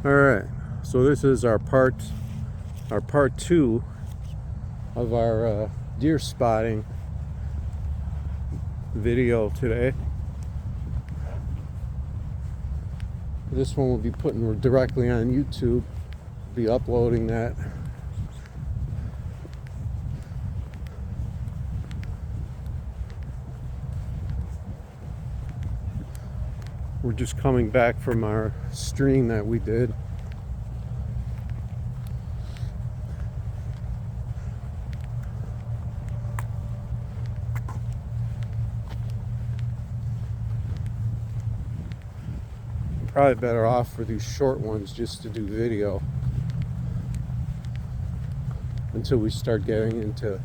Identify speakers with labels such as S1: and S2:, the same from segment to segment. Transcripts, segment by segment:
S1: All right, so this is our part two of our deer spotting video today. This one will be putting directly on YouTube. Be uploading that. We're just coming back from our stream that we did. Probably better off for these short ones just to do video until we start getting into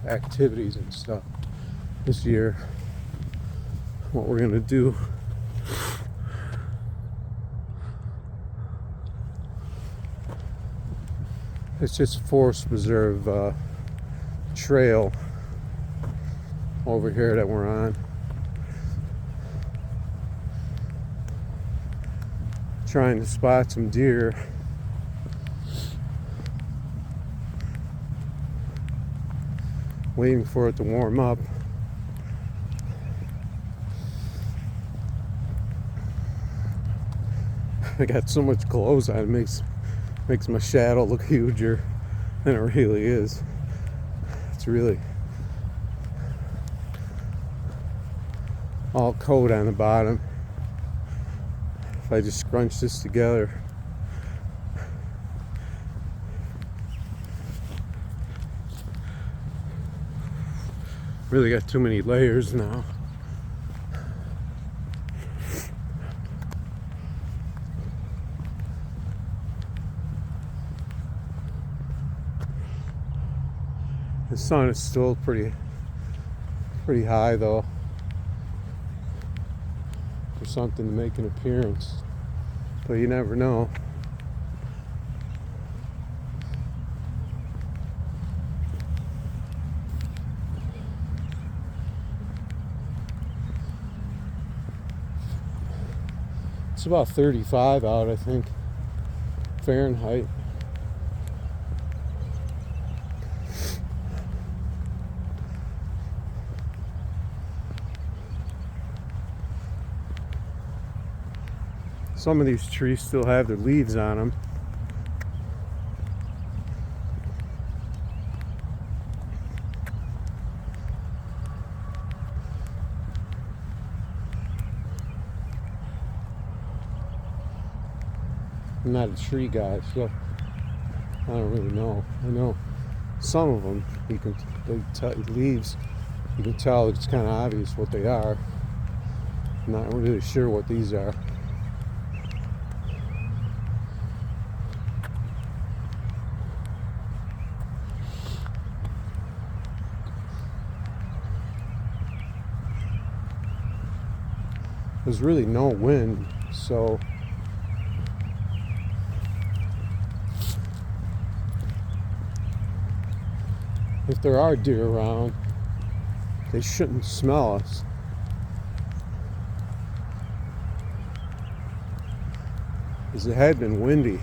S1: activities and stuff this year. What we're gonna do it's just Forest Preserve trail over here that we're on. Trying to spot some deer. Waiting for it to warm up. I got so much clothes on, it makes my shadow look huger than it really is. It's really all coat on the bottom. If I just scrunch this together, really got too many layers now. The sun is still pretty high though, for something to make an appearance, but you never know. It's about 35 out, I think, Fahrenheit. Some of these trees still have their leaves on them. I'm not a tree guy, so I don't really know. I know some of them, leaves, you can tell it's kind of obvious what they are. I'm not really sure what these are. There's really no wind, so if there are deer around, they shouldn't smell us. Because it had been windy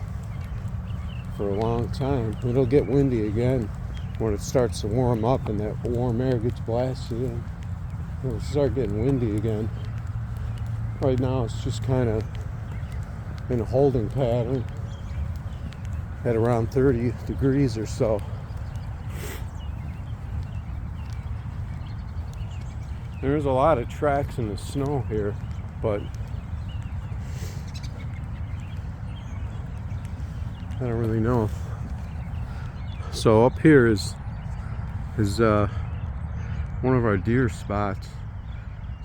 S1: for a long time. It'll get windy again when it starts to warm up and that warm air gets blasted in. It'll start getting windy again. Right now it's just kind of in a holding pattern at around 30 degrees or so. There's a lot of tracks in the snow here, but I don't really know. So up here is one of our deer spots.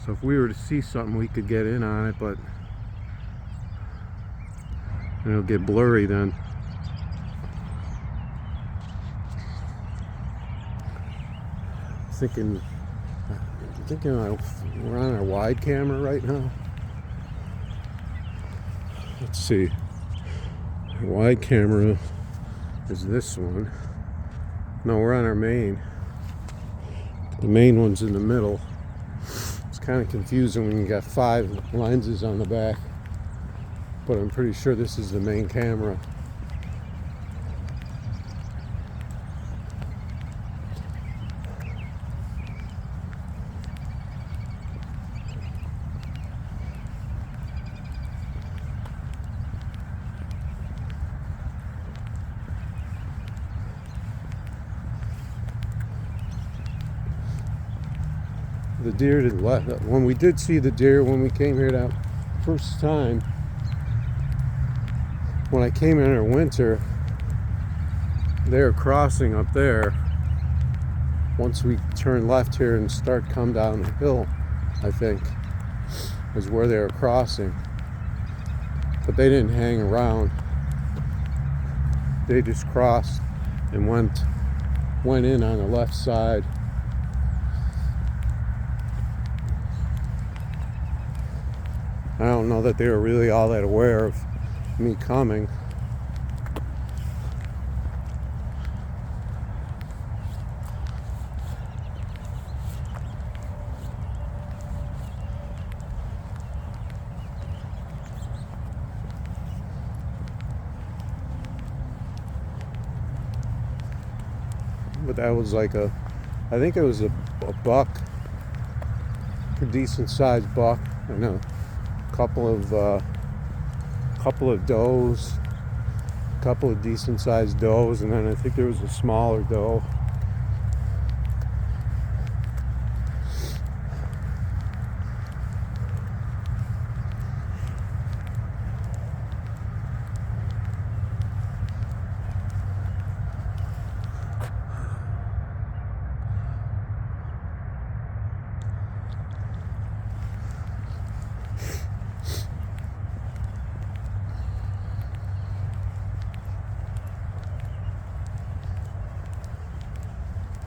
S1: So if we were to see something, we could get in on it, but it'll get blurry then. Thinking we're on our wide camera right now. Let's see. Our wide camera is this one. No, we're on our main. The main one's in the middle. It's kind of confusing when you got 5 lenses on the back. but I'm pretty sure this is the main camera. The deer to the left. When we did see the deer when we came here that first time, when I came in in winter, they were crossing up there. Once we turn left here and start come down the hill, I think, is where they were crossing. But they didn't hang around. They just crossed and went in on the left side. I don't know that they were really all that aware of me coming. But that was like I think it was a buck, a decent sized buck, and a couple of does, a couple of decent sized does, and then I think there was a smaller doe.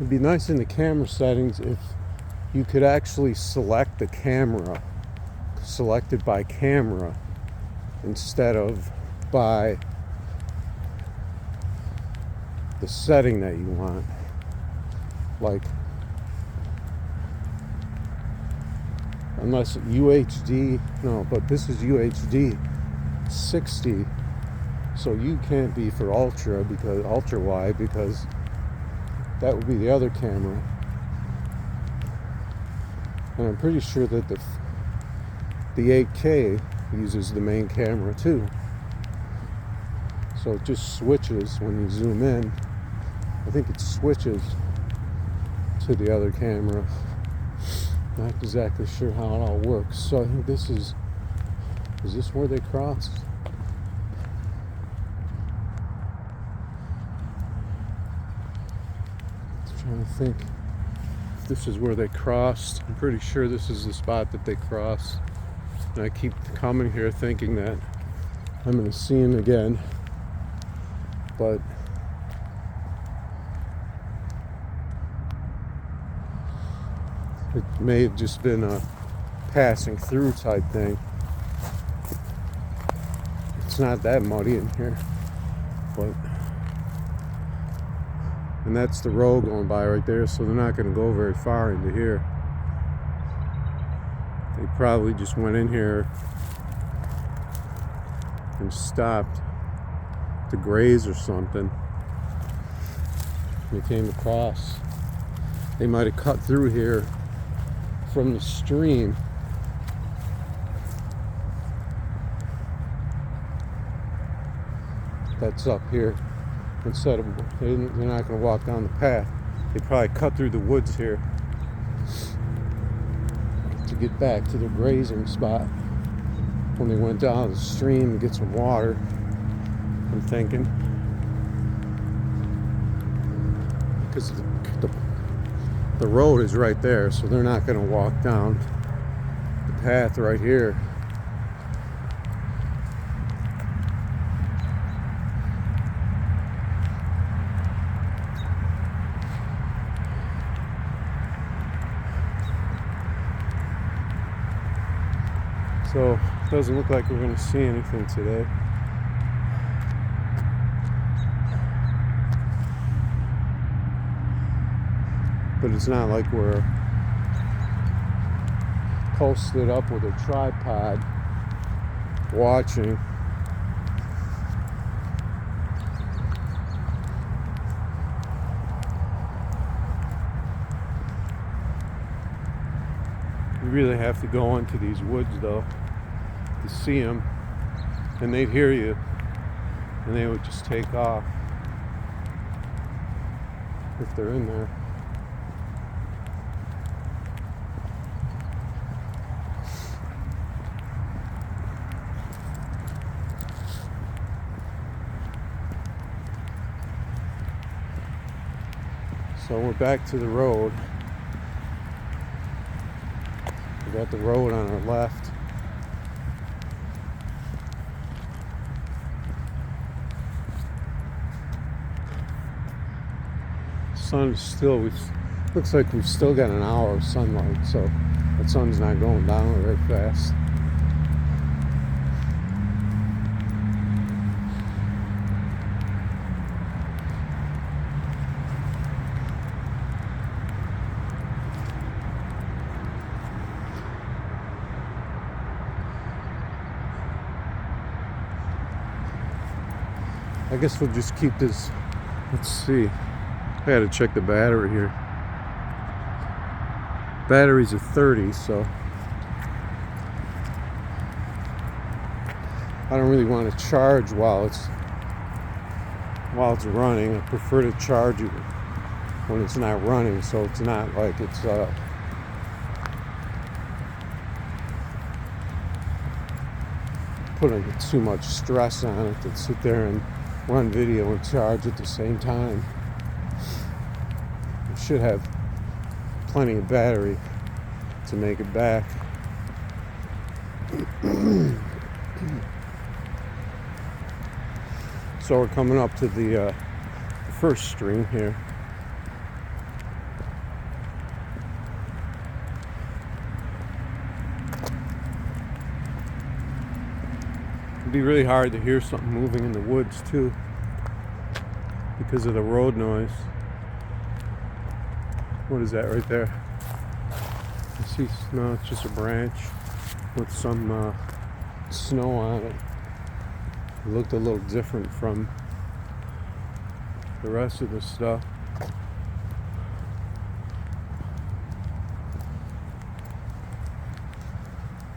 S1: It'd be nice in the camera settings if you could actually select the camera, selected by camera, instead of by the setting that you want. Like, unless UHD, no, but this is UHD 60, so you can't be for ultra wide, because that would be the other camera. And I'm pretty sure that the 8K uses the main camera too. So it just switches when you zoom in. I think it switches to the other camera. Not exactly sure how it all works. So I think this is this where they crossed? Trying to think if this is where they crossed. I'm pretty sure this is the spot that they crossed. And I keep coming here thinking that I'm going to see him again. But it may have just been a passing through type thing. It's not that muddy in here, but and that's the road going by right there, so they're not going to go very far into here. They probably just went in here and stopped to graze or something. They came across. They might have cut through here from the stream. That's up here. Instead of, they're not going to walk down the path. They probably cut through the woods here to get back to their grazing spot when they went down the stream to get some water, I'm thinking. Because the road is right there, so they're not going to walk down the path right here. So it doesn't look like we're going to see anything today. But it's not like we're posted up with a tripod watching. You really have to go into these woods though to see them, and they'd hear you and they would just take off if they're in there. So we're back to the road. We got the road on our left. Sun is still, looks like we've still got an hour of sunlight, so the sun's not going down very fast. I guess we'll just keep this. Let's see. I gotta check the battery here. Batteries are 30, so I don't really want to charge while it's running. I prefer to charge it when it's not running, so it's not like it's putting too much stress on it to sit there and run video and charge at the same time. It should have plenty of battery to make it back. So we're coming up to the first stream here. It'd be really hard to hear something moving in the woods too because of the road noise. What is that right there? I see, no, it's just a branch with some snow on it. It looked a little different from the rest of the stuff.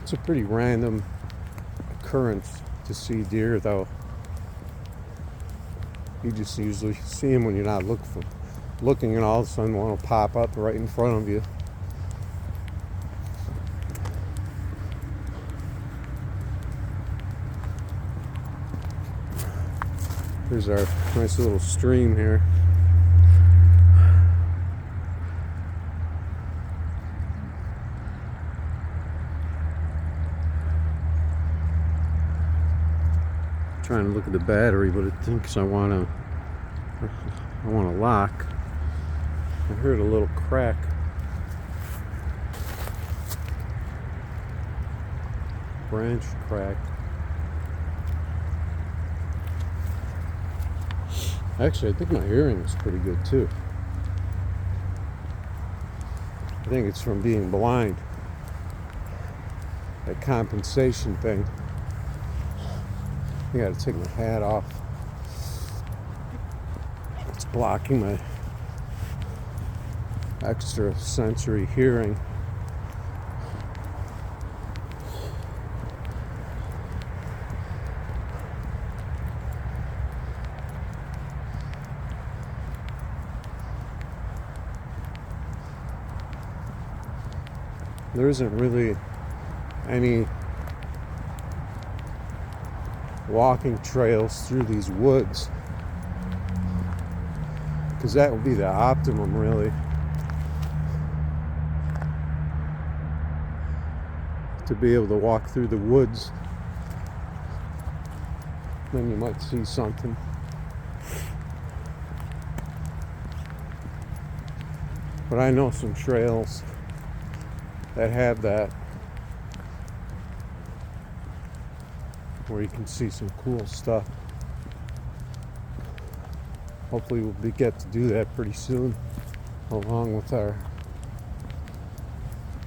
S1: It's a pretty random occurrence to see deer, though. You just usually see them when you're not looking, and all of a sudden one will pop up right in front of you. Here's our nice little stream here. Trying to look at the battery, but it thinks I want to lock. I heard a little crack. Branch crack. Actually, I think my hearing is pretty good too. I think it's from being blind. That compensation thing. I gotta take my hat off. It's blocking my extra sensory hearing. There isn't really any walking trails through these woods, because that would be the optimum, really, to be able to walk through the woods. Then you might see something. But I know some trails that have that, where you can see some cool stuff. Hopefully we'll get to do that pretty soon, along with our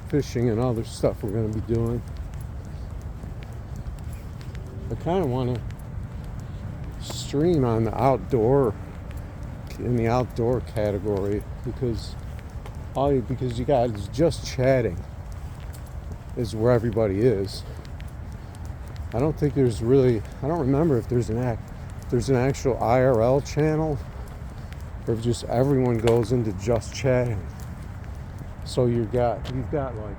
S1: fishing and other stuff we're going to be doing. I kind of want to stream on the outdoor, in the outdoor category, because all you guys just chatting. is where everybody is. I don't think there's really, I don't remember if there's an actual IRL channel or if just everyone goes into just chatting. So you've got like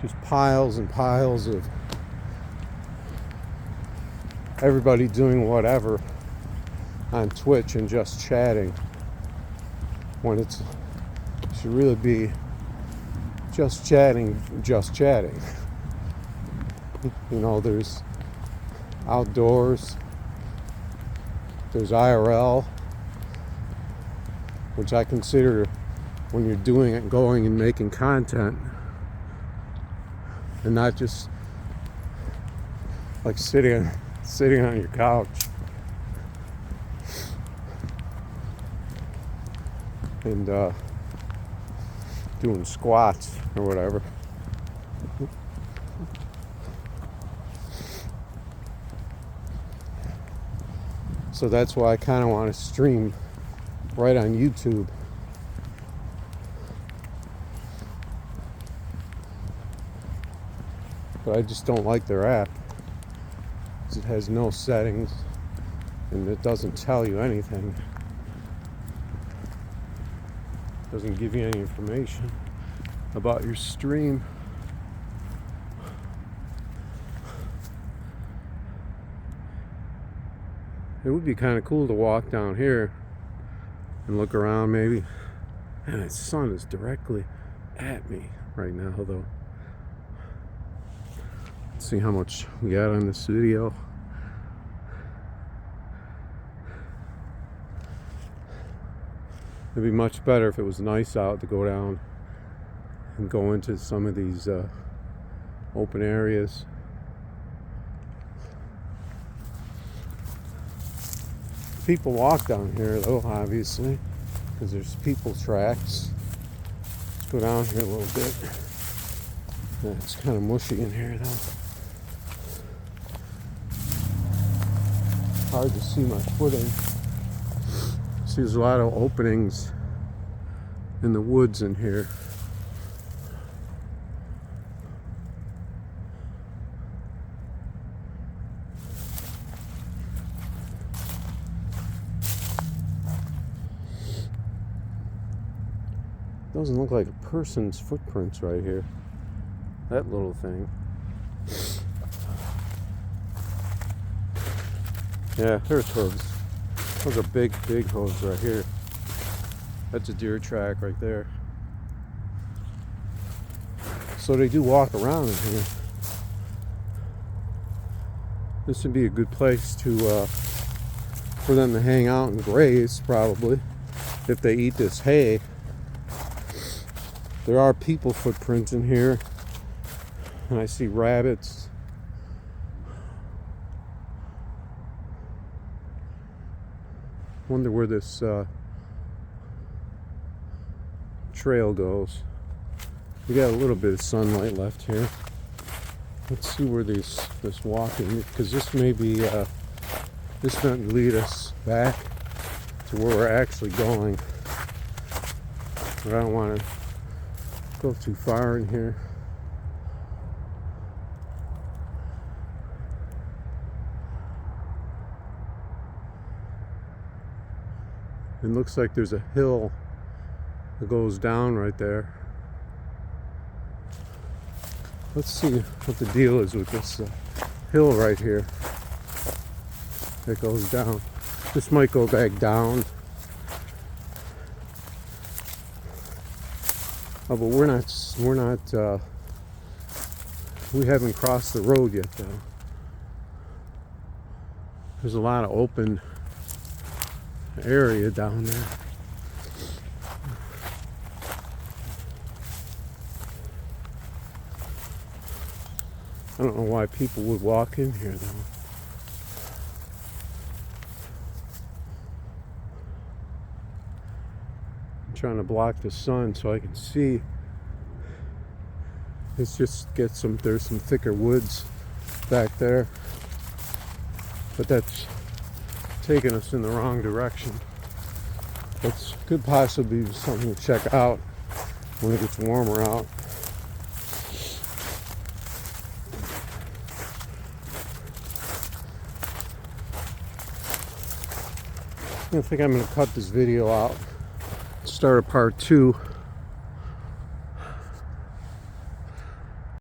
S1: just piles and piles of everybody doing whatever on Twitch and just chatting, when it should really be just chatting. You know, there's outdoors, there's IRL, which I consider, when you're doing it, going and making content, and not just like sitting on your couch and doing squats or whatever. So that's why I kind of want to stream right on YouTube. But I just don't like their app, because it has no settings and it doesn't tell you anything. It doesn't give you any information about your stream. It would be kind of cool to walk down here and look around maybe. And the sun is directly at me right now though. Let's see how much we got on this video. It'd be much better if it was nice out to go down and go into some of these open areas. People walk down here though, obviously, because there's people tracks. Let's go down here a little bit. Yeah, it's kind of mushy in here though. Hard to see my footing. See, there's a lot of openings in the woods in here. Doesn't look like a person's footprints right here. That little thing. Yeah, there's hooves. Those are big hooves right here. That's a deer track right there. So they do walk around in here. This would be a good place to for them to hang out and graze, probably, if they eat this hay. There are people footprints in here, and I see rabbits. Wonder where this trail goes. We got a little bit of sunlight left here. Let's see where this walking, because this may be this might lead us back to where we're actually going. But I don't want to go too far in here. It looks like there's a hill that goes down right there. Let's see what the deal is with this hill right here that goes down. This might go back down. Oh, but we haven't crossed the road yet though. There's a lot of open area down there. I don't know why people would walk in here though. I'm trying to block the sun so I can see. Let's just get there's some thicker woods back there. But that's taking us in the wrong direction. It could possibly be something to check out when it gets warmer out. I think I'm going to cut this video out, start a part 2.